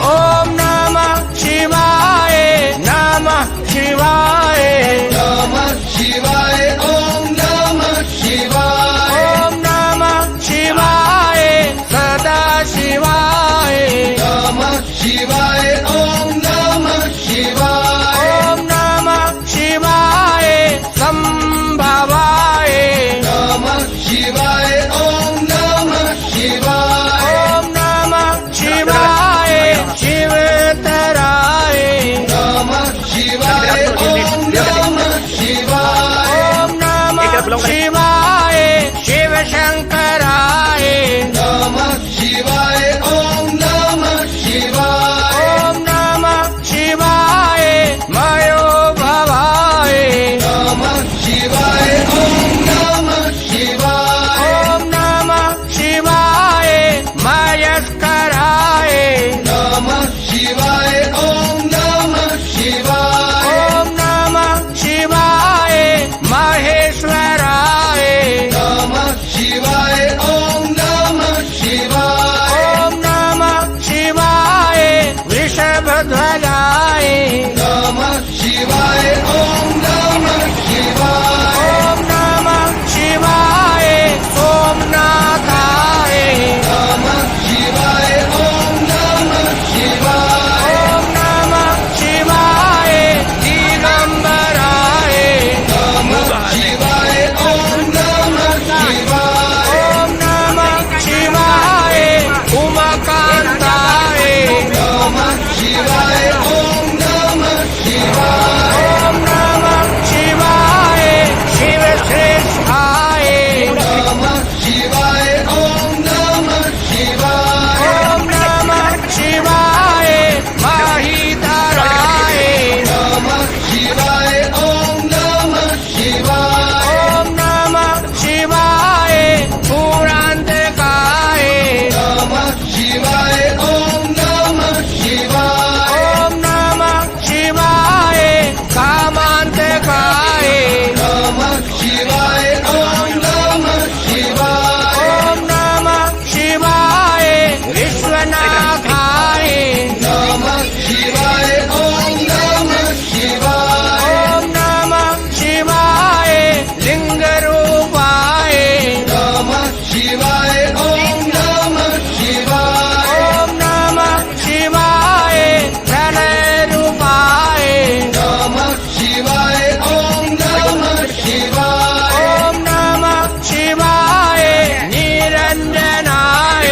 ओम नमः शिवाय नमः शिवाय नमः शिवाय ओम नमः शिवाय ओम नमः शिवाय सदा शिवाय नमः शिवाय ओम नमः शिवाय ओम नमः शिवाय संभवाय नमः शिवाय ओम नमः शिवाय ओम नमः शिवाय शिवतराय नमः शिवाय ओम नमः शिवाय ओम नमः शिवाय शिवशंकराय नमः शिवाय ओम नमः शिवाय ओम नमः शिवाय मयोभवाय नमः शिवाय ओम नमः शिवाय ओम नमः शिवाय मयस्कराय नमः शिवाय ओम नमः शिवाय ओम नमः शिवाय महेश्वराय नमः शिवाय ओम नमः शिवाय ओम नमः शिवाय वृषभध्वजाय नमः शिवाय ओम नमः शिवाय ओम नमः शिवाय सोमनाथाय नमः शिवाय ओम नमः शिवाय ओम नमः शिवाय दिगंबराय नमः शिवाय ओम नमः शिवाय ओम नमः शिवाय उमाकांताय नमः शिवाय ओम नमः शिवाय ओम नमः शिवाय शिवश्रेष्ठाय नमः शिवाय ओम नमः शिवाय ओम नमः शिवाय माहिधराय नमः शिवाय ओम नमः शिवाय ओम नमः शिवाय पुरांतकाय नमः शिवाय ओम नमः शिवाय ओम नमः शिवाय कामांतकाय नमः शिवाय ओम नमः शिवाय ओम नमः शिवाय विश्वनाथाय नमः शिवाय ओम नमः शिवाय ओम नमः शिवाय लिंगरूपाय नमः शिवाय ओम नमः शिवाय ओम नमः शिवाय प्रणयरूपाय नमः शिवाय ओम नमः शिवाय ओम नमः शिवाय निरंजनाय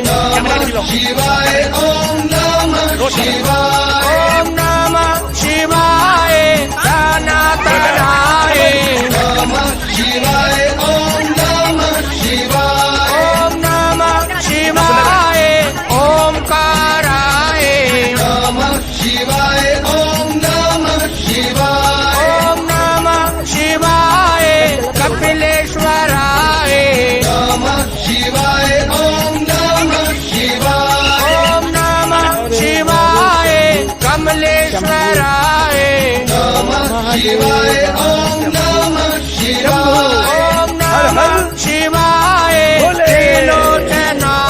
नमः शिवाय ओम नमः शिवाय ओम नमः शिवाय सनातनाय नमः शिवाय ओम नमः शिवाय ओम नमः शिवाय ओमकाराय नमः शिवाय ओम नमः शिवाय ओम नमः शिवाय कपिलेश्वराय नमः शिवाय ओम नमः शिवाय ओम नमः शिवाय कमलेश्वराय नमः शिवाय ओम नमः शिवाय ओम नमः शिवाय त्रिलोचनाय